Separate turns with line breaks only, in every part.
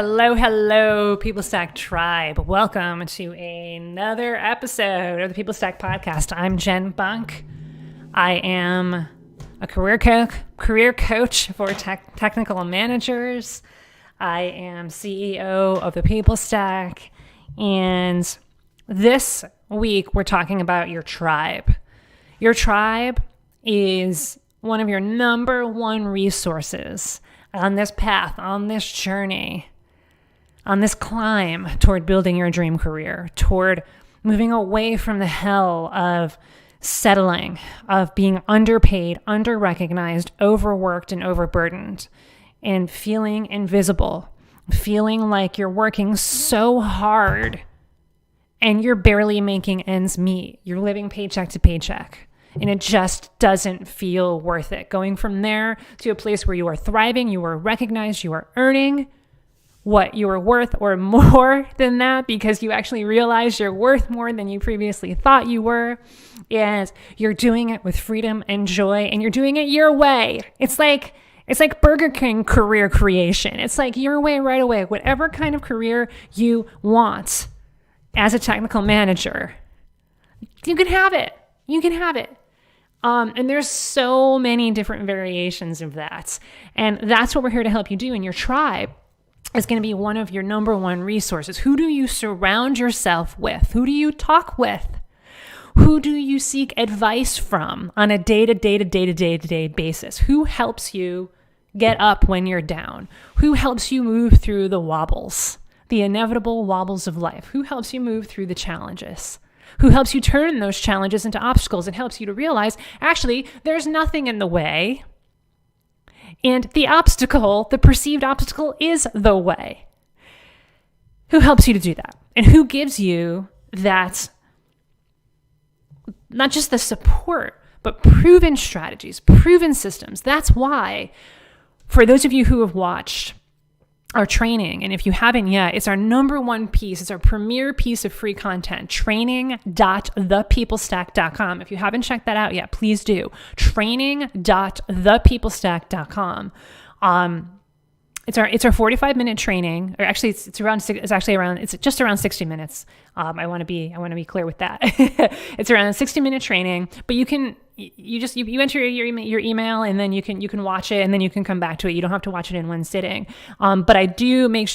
Hello, People Stack Tribe. Welcome to another episode of the People Stack Podcast. I'm Jen Bunk. I am a career coach for technical managers. I am CEO of the People Stack. And this week, we're talking about your tribe. Your tribe is one of your number one resources on this path, on this journey, on this climb toward building your dream career, toward moving away from the hell of settling, of being underpaid, under-recognized, overworked, and overburdened, and feeling invisible, feeling like you're working so hard and you're barely making ends meet. You're living paycheck to paycheck, and it just doesn't feel worth it. Going from there to a place where you are thriving, you are recognized, you are earning what you are worth or more than that, because you actually realize you're worth more than you previously thought you were. And you're doing it with freedom and joy, and you're doing it your way. It's like Burger King career creation. It's like your way, right away. Whatever kind of career you want as a technical manager, you can have it. You can have it. And there's so many different variations of that. And that's what we're here to help you do. In your tribe is going to be one of your number one resources. Who do you surround yourself with? Who do you talk with? Who do you seek advice from on a day-to-day basis? Who helps you get up when you're down? Who helps you move through the wobbles, the inevitable wobbles of life? Who helps you move through the challenges? Who helps you turn those challenges into obstacles and helps you to realize, actually, there's nothing in the way. And the obstacle, the perceived obstacle, is the way. Who helps you to do that? And who gives you that, not just the support, but proven strategies, proven systems? That's why, for those of you who have watched our training, and if you haven't yet, it's our number one piece. It's our premier piece of free content, training.thepeoplestack.com. If you haven't checked that out yet, please do. Training.thepeoplestack.com. It's our 45-minute training, or actually it's just around 60 minutes. I want to be clear with that. It's around a 60-minute training, but you enter your email, and then you can watch it, and then you can come back to it. You don't have to watch it in one sitting. But I do make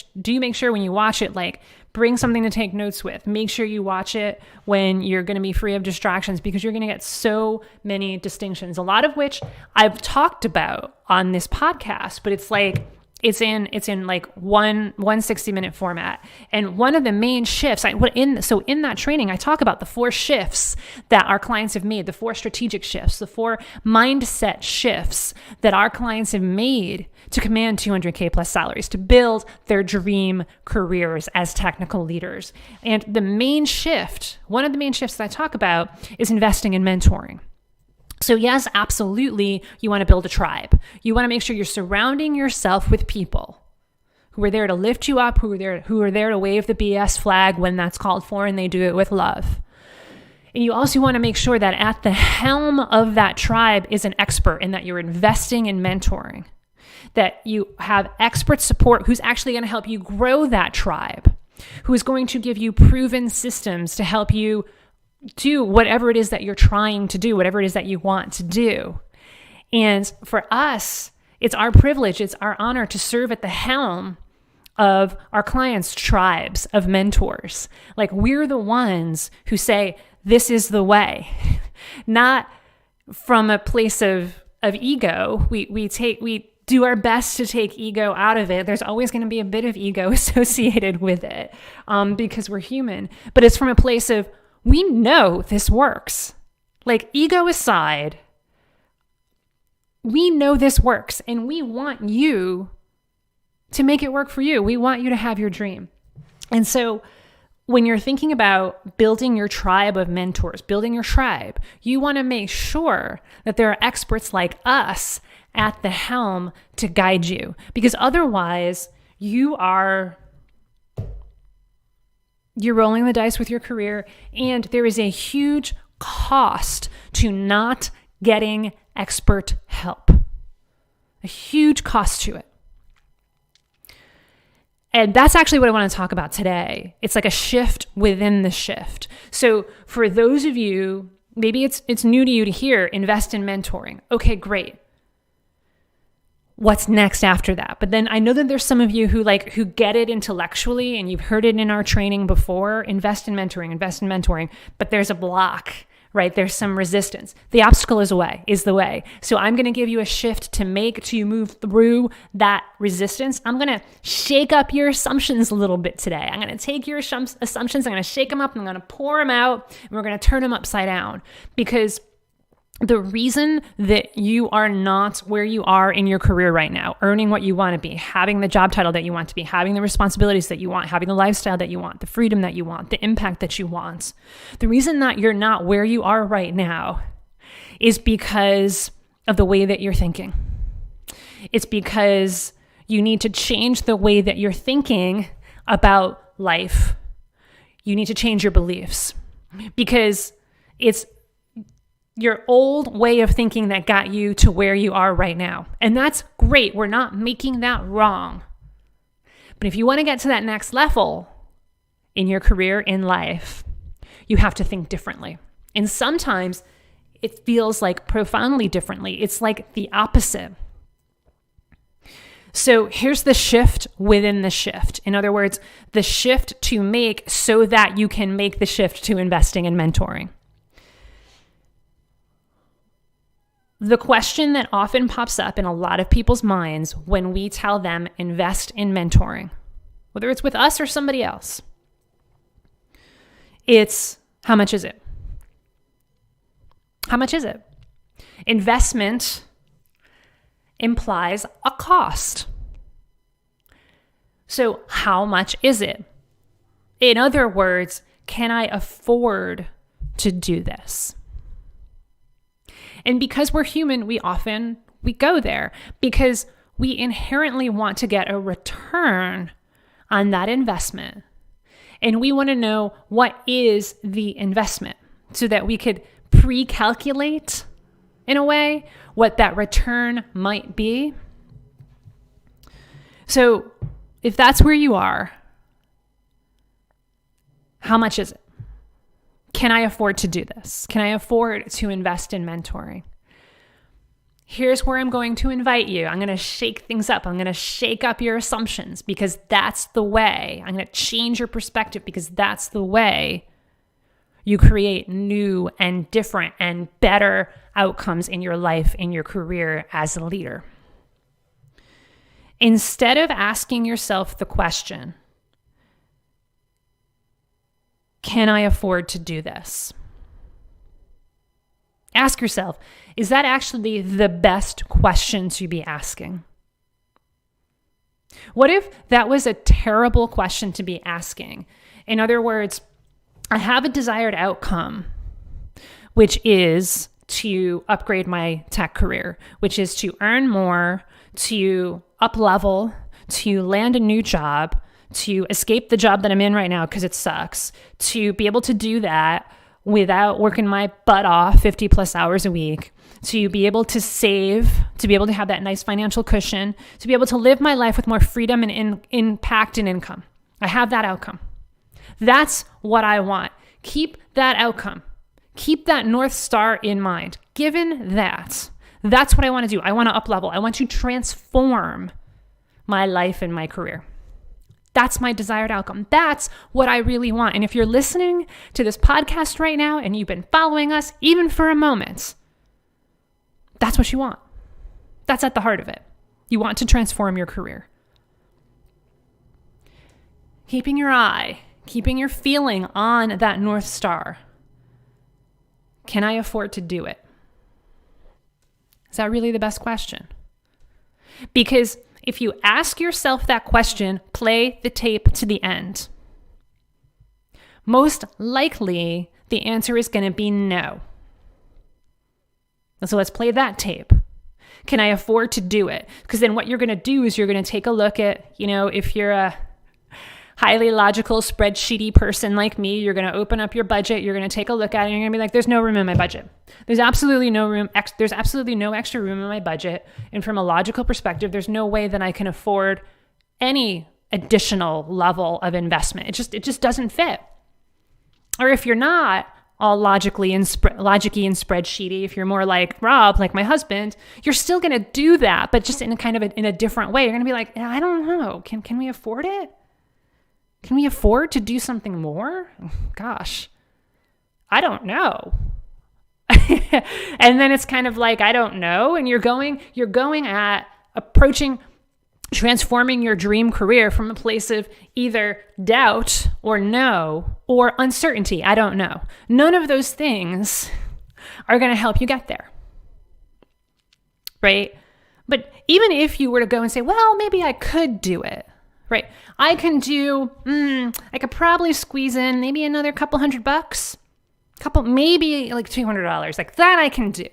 sure when you watch it, like, bring something to take notes with. Make sure you watch it when you're going to be free of distractions, because you're going to get so many distinctions, a lot of which I've talked about on this podcast, but it's in like one 60-minute format. And one of the main shifts, in that training, I talk about the 4 shifts that our clients have made, the 4 strategic shifts, the 4 mindset shifts that our clients have made to command 200K plus salaries, to build their dream careers as technical leaders. And one of the main shifts that I talk about is investing in mentoring. So yes, absolutely, you want to build a tribe. You want to make sure you're surrounding yourself with people who are there to lift you up, who are there to wave the BS flag when that's called for, and they do it with love. And you also want to make sure that at the helm of that tribe is an expert, and that you're investing in mentoring, that you have expert support who's actually going to help you grow that tribe, who is going to give you proven systems to help you do whatever it is that you're trying to do, whatever it is that you want to do. And for us, it's our privilege, it's our honor to serve at the helm of our clients' tribes of mentors. Like, we're the ones who say, this is the way. Not from a place of ego. We do our best to take ego out of it. There's always going to be a bit of ego associated with it, because we're human. But it's from a place of, we know this works. Like, ego aside, we know this works, and we want you to make it work for you. We want you to have your dream. And so when you're thinking about building your tribe of mentors, building your tribe, you want to make sure that there are experts like us at the helm to guide you, because otherwise you're rolling the dice with your career, and there is a huge cost to not getting expert help. A huge cost to it. And that's actually what I want to talk about today. It's like a shift within the shift. So for those of you, maybe it's new to you to hear invest in mentoring. Okay, great. What's next after that? But then I know that there's some of you who get it intellectually, and you've heard it in our training before, invest in mentoring, but there's a block, right? There's some resistance. The obstacle is the way. So I'm going to give you a shift to move through that resistance. I'm going to shake up your assumptions a little bit today. I'm going to take your assumptions, I'm going to shake them up, and I'm going to pour them out, and we're going to turn them upside down. Because the reason that you are not where you are in your career right now, earning what you want to be, having the job title that you want to be, having the responsibilities that you want, having the lifestyle that you want, the freedom that you want, the impact that you want, the reason that you're not where you are right now is because of the way that you're thinking. It's because you need to change the way that you're thinking about life. You need to change your beliefs, because it's your old way of thinking that got you to where you are right now. And that's great. We're not making that wrong. But if you want to get to that next level in your career, in life, you have to think differently. And sometimes it feels like profoundly differently. It's like the opposite. So here's the shift within the shift. In other words, the shift to make so that you can make the shift to investing in mentoring. The question that often pops up in a lot of people's minds when we tell them invest in mentoring, whether it's with us or somebody else, it's how much is it? How much is it? Investment implies a cost. So how much is it? In other words, can I afford to do this? And because we're human, we go there because we inherently want to get a return on that investment. And we want to know what is the investment so that we could pre-calculate, in a way, what that return might be. So if that's where you are, how much is it? Can I afford to do this? Can I afford to invest in mentoring? Here's where I'm going to invite you. I'm going to shake things up. I'm going to shake up your assumptions, because that's the way. I'm going to change your perspective, because that's the way you create new and different and better outcomes in your life, in your career as a leader. Instead of asking yourself the question, can I afford to do this? Ask yourself, is that actually the best question to be asking? What if that was a terrible question to be asking? In other words, I have a desired outcome, which is to upgrade my tech career, which is to earn more, to up level, to land a new job, to escape the job that I'm in right now because it sucks, to be able to do that without working my butt off 50 plus hours a week, to be able to save, to be able to have that nice financial cushion, to be able to live my life with more freedom and impact and income. I have that outcome. That's what I want. Keep that outcome. Keep that North Star in mind. Given that, that's what I want to do. I want to up level. I want to transform my life and my career. That's my desired outcome. That's what I really want. And if you're listening to this podcast right now and you've been following us even for a moment, that's what you want. That's at the heart of it. You want to transform your career. Keeping your feeling on that North Star. Can I afford to do it? Is that really the best question? Because if you ask yourself that question, play the tape to the end. Most likely, the answer is going to be no. So let's play that tape. Can I afford to do it? Because then what you're going to do is you're going to take a look at, if you're a highly logical spreadsheety person like me, you're going to open up your budget, you're going to take a look at it, and you're going to be like, there's no room in my budget. There's absolutely no room. There's absolutely no extra room in my budget. And from a logical perspective, there's no way that I can afford any additional level of investment. It just doesn't fit. Or if you're not all logicky and spreadsheety, if you're more like Rob, like my husband, you're still going to do that, but just in a kind of in a different way. You're going to be like, I don't know. Can we afford it? Can we afford to do something more? Gosh, I don't know. And then it's kind of like, I don't know. And you're going at approaching transforming your dream career from a place of either doubt or no or uncertainty. I don't know. None of those things are going to help you get there. Right? But even if you were to go and say, well, maybe I could do it. Right? I could probably squeeze in maybe another couple $100, maybe like $200. Like that I can do.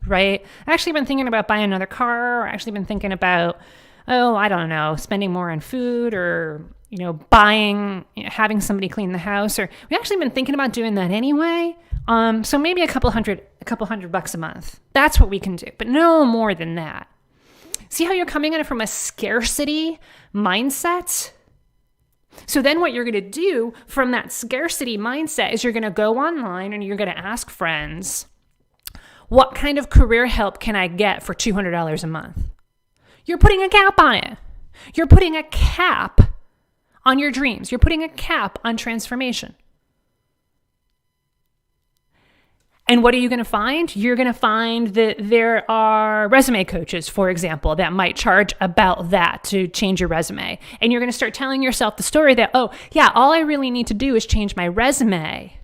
Right? I actually been thinking about buying another car, or actually been thinking about I don't know, spending more on food, or, having somebody clean the house, or we've actually been thinking about doing that anyway. So maybe a couple $100 a month. That's what we can do, but no more than that. See how you're coming at it from a scarcity mindset? So then what you're going to do from that scarcity mindset is you're going to go online and you're going to ask friends, what kind of career help can I get for $200 a month? You're putting a cap on it. You're putting a cap on your dreams. You're putting a cap on transformation. And what are you going to find? You're going to find that there are resume coaches, for example, that might charge about that to change your resume. And you're going to start telling yourself the story that, all I really need to do is change my resume.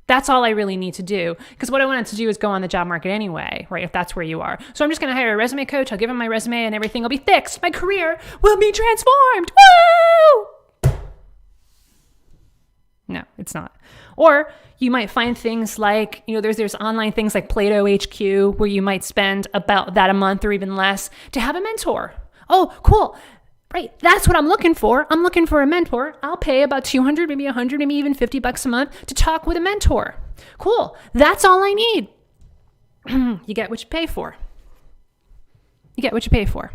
That's all I really need to do. Because what I wanted to do is go on the job market anyway, right? If that's where you are. So I'm just going to hire a resume coach. I'll give him my resume and everything will be fixed. My career will be transformed. Woo! No, it's not. Or you might find things like, there's online things like Plato HQ where you might spend about that a month or even less to have a mentor. Oh, cool. Right. That's what I'm looking for. I'm looking for a mentor. I'll pay about $200, maybe $100, maybe even $50 a month to talk with a mentor. Cool. That's all I need. You get what you pay for. You get what you pay for.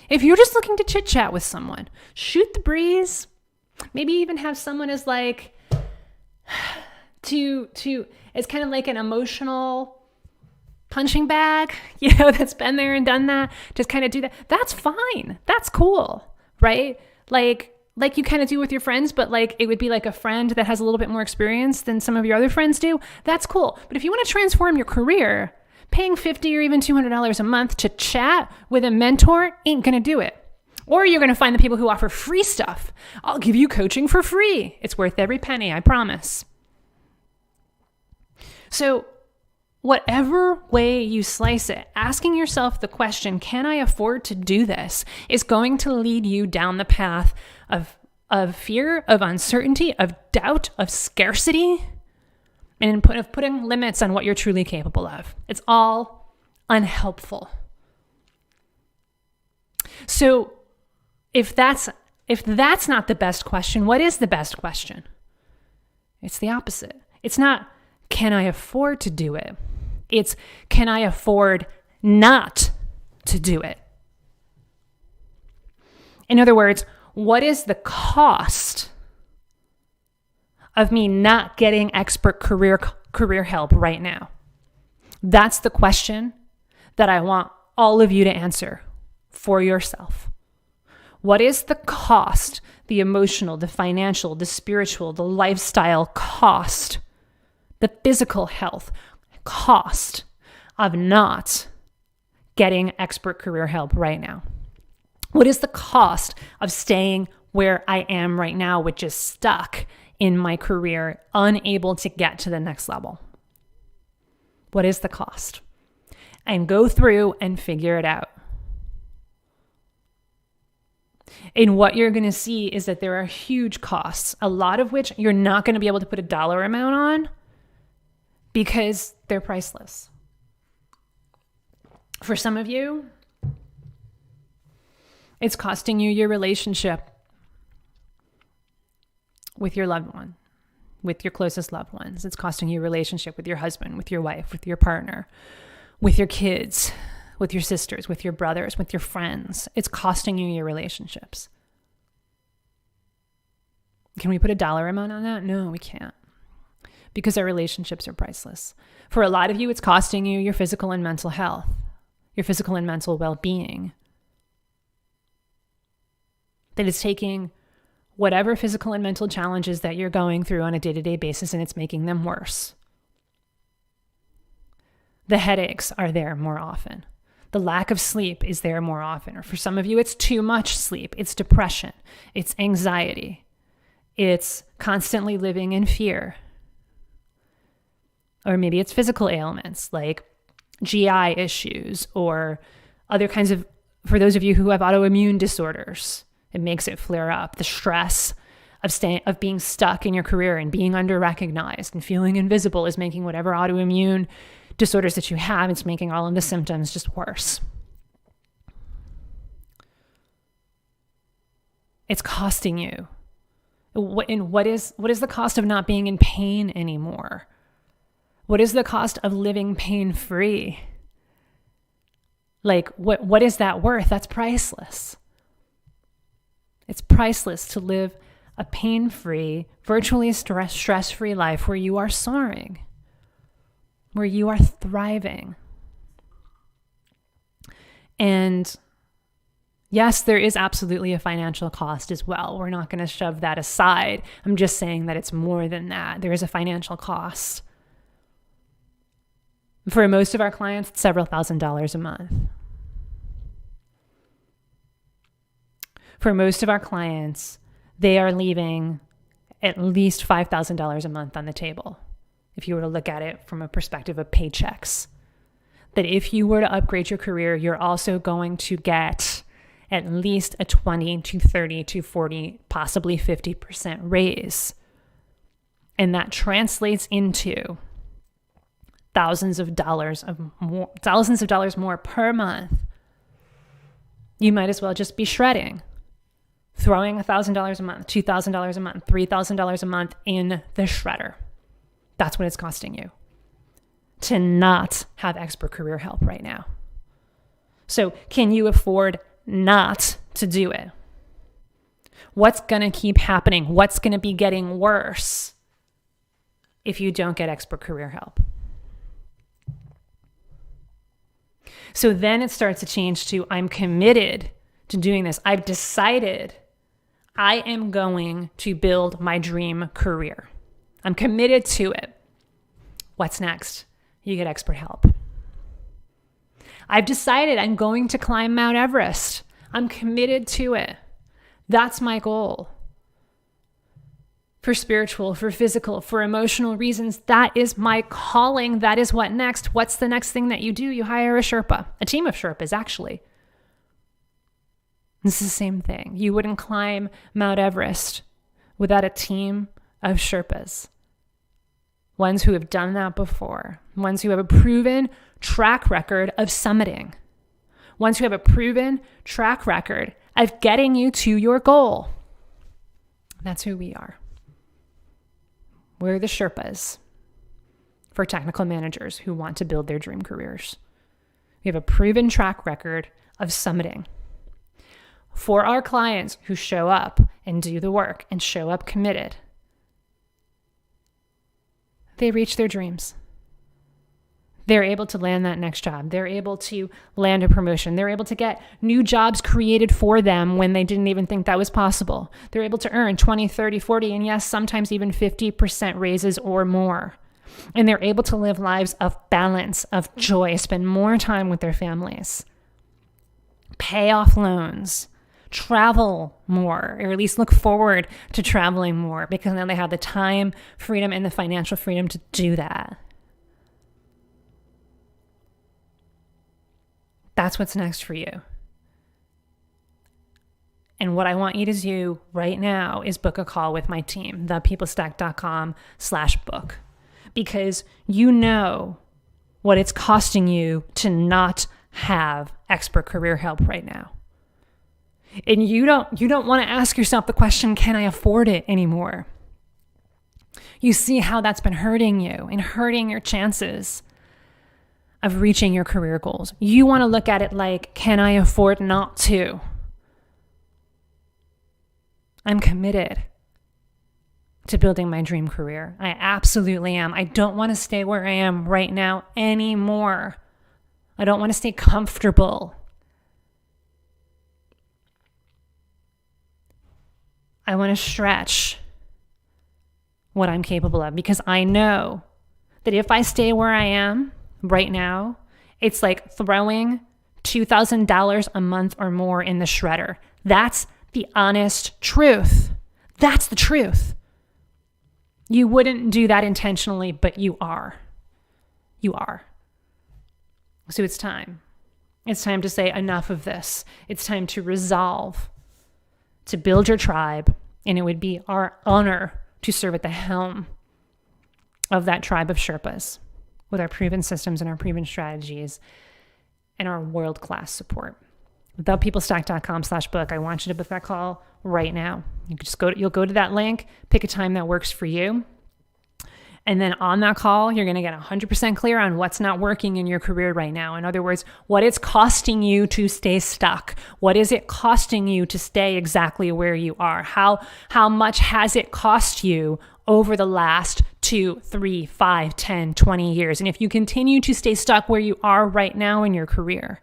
If you're just looking to chit chat with someone, shoot the breeze, maybe even have someone as like, it's kind of like an emotional punching bag, that's been there and done that, just kind of do that. That's fine. That's cool, right? Like you kind of do with your friends, but like it would be like a friend that has a little bit more experience than some of your other friends do. That's cool. But if you want to transform your career, paying $50 or even $200 a month to chat with a mentor ain't going to do it. Or you're going to find the people who offer free stuff. I'll give you coaching for free. It's worth every penny, I promise. So whatever way you slice it, asking yourself the question, can I afford to do this, is going to lead you down the path of fear, of uncertainty, of doubt, of scarcity, and of putting limits on what you're truly capable of. It's all unhelpful. So if that's not the best question, what is the best question? It's the opposite. It's not, can I afford to do it? It's, can I afford not to do it? In other words, what is the cost of me not getting expert career help right now? That's the question that I want all of you to answer for yourself. What is the cost, the emotional, the financial, the spiritual, the lifestyle cost, the physical health cost of not getting expert career help right now? What is the cost of staying where I am right now, which is stuck in my career, unable to get to the next level? What is the cost? And go through and figure it out. And what you're going to see is that there are huge costs, a lot of which you're not going to be able to put a dollar amount on because they're priceless. For some of you, it's costing you your relationship with your loved one, with your closest loved ones. It's costing you a relationship with your husband, with your wife, with your partner, with your kids, with your sisters, with your brothers, with your friends. It's costing you your relationships. Can we put a dollar amount on that? No, we can't. Because our relationships are priceless. For a lot of you, it's costing you your physical and mental health, your physical and mental well-being. That it's taking whatever physical and mental challenges that you're going through on a day-to-day basis and it's making them worse. The headaches are there more often. The lack of sleep is there more often. Or for some of you, it's too much sleep. It's depression. It's anxiety. It's constantly living in fear. Or maybe it's physical ailments like GI issues or other kinds of, for those of you who have autoimmune disorders, it makes it flare up. The stress of being stuck in your career and being under-recognized and feeling invisible is making whatever autoimmune disorders that you have, it's making all of the symptoms just worse. It's costing you. And what is the cost of not being in pain anymore? What is the cost of living pain-free? Like, what is that worth? That's priceless. It's priceless to live a pain-free, virtually stress-free life where you are soaring, where you are thriving. And yes, there is absolutely a financial cost as well. We're not going to shove that aside. I'm just saying that it's more than that. There is a financial cost. For most of our clients, it's several $1,000s a month. For most of our clients, they are leaving at least $5,000 a month on the table. If you were to look at it from a perspective of paychecks, that if you were to upgrade your career, you're also going to get at least a 20 to 30 to 40, possibly 50% raise. And that translates into thousands of dollars more per month. You might as well just be shredding, throwing $1,000 a month, $2,000 a month, $3,000 a month in the shredder. That's what it's costing you to not have expert career help right now. So can you afford not to do it? What's going to keep happening? What's going to be getting worse if you don't get expert career help? So then it starts to change to, I'm committed to doing this. I've decided I am going to build my dream career. I'm committed to it. What's next? You get expert help. I've decided I'm going to climb Mount Everest. I'm committed to it. That's my goal. For spiritual, for physical, for emotional reasons, that is my calling. That is what next. What's the next thing that you do? You hire a Sherpa, a team of Sherpas, actually. This is the same thing. You wouldn't climb Mount Everest without a team of Sherpas. Ones who have done that before. Ones who have a proven track record of summiting. Ones who have a proven track record of getting you to your goal. That's who we are. We're the Sherpas for technical managers who want to build their dream careers. We have a proven track record of summiting. For our clients who show up and do the work and show up committed, they reach their dreams. They're able to land that next job. They're able to land a promotion. They're able to get new jobs created for them when they didn't even think that was possible. They're able to earn 20, 30, 40, and yes, sometimes even 50% raises or more. And they're able to live lives of balance, of joy, spend more time with their families, pay off loans, travel more, or at least look forward to traveling more because now they have the time, freedom, and the financial freedom to do that. That's what's next for you. And what I want you to do right now is book a call with my team, thepeoplestack.com/book, because you know what it's costing you to not have expert career help right now. And you don't want to ask yourself the question, can I afford it anymore? You see how that's been hurting you and hurting your chances of reaching your career goals. You want to look at it like, can I afford not to? I'm committed. to building my dream career. I absolutely am. I don't want to stay where I am right now anymore. I don't want to stay comfortable. I want to stretch what I'm capable of, because I know that if I stay where I am right now, it's like throwing $2,000 a month or more in the shredder. That's the honest truth. That's the truth. You wouldn't do that intentionally, but you are. You are. So it's time. It's time to say enough of this. It's time to resolve to build your tribe, and it would be our honor to serve at the helm of that tribe of Sherpas with our proven systems and our proven strategies and our world-class support. ThePeopleStack.com/book. I want you to book that call right now. You'll go to that link, pick a time that works for you. And then on that call, you're going to get 100% clear on what's not working in your career right now. In other words, what it's costing you to stay stuck. What is it costing you to stay exactly where you are? How much has it cost you over the last 2, 3, 5, 10, 20 years? And if you continue to stay stuck where you are right now in your career,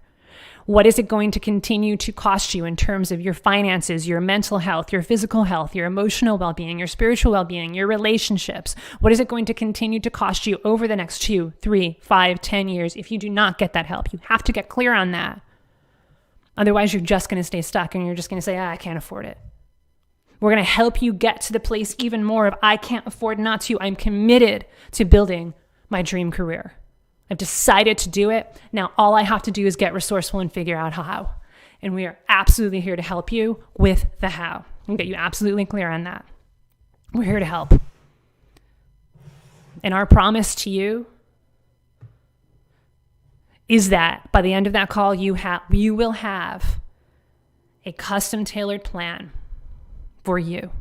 what is it going to continue to cost you in terms of your finances, your mental health, your physical health, your emotional well-being, your spiritual well-being, your relationships? What is it going to continue to cost you over the next 2, 3, 5, 10 years if you do not get that help? You have to get clear on that. Otherwise, you're just going to stay stuck and you're just going to say, I can't afford it. We're going to help you get to the place even more of I can't afford not to. I'm committed to building my dream career. I've decided to do it. Now, all I have to do is get resourceful and figure out how. And we are absolutely here to help you with the how and get you absolutely clear on that. We're here to help. And our promise to you is that by the end of that call, you will have a custom tailored plan for you.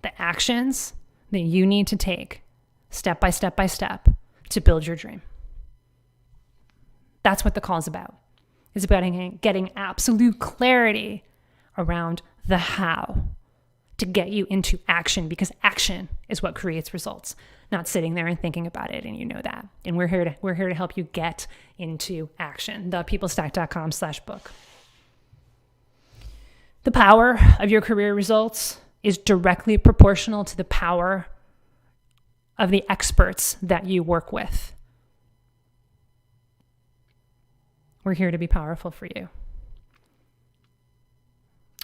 The actions that you need to take step by step by step to build your dream. That's what the call is about. It's about getting absolute clarity around the how to get you into action, because action is what creates results, not sitting there and thinking about it. And you know that. And we're here to help you get into action. ThePeopleStack.com/book. The power of your career results is directly proportional to the power of the experts that you work with. We're here to be powerful for you.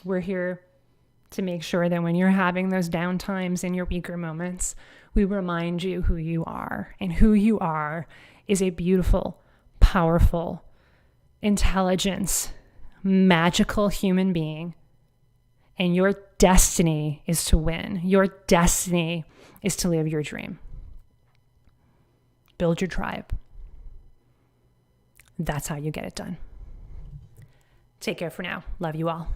We're here to make sure that when you're having those down times in your weaker moments, we remind you who you are. And who you are is a beautiful, powerful, intelligent, magical human being. And your destiny is to win. Your destiny is to live your dream. Build your tribe. That's how you get it done. Take care for now. Love you all.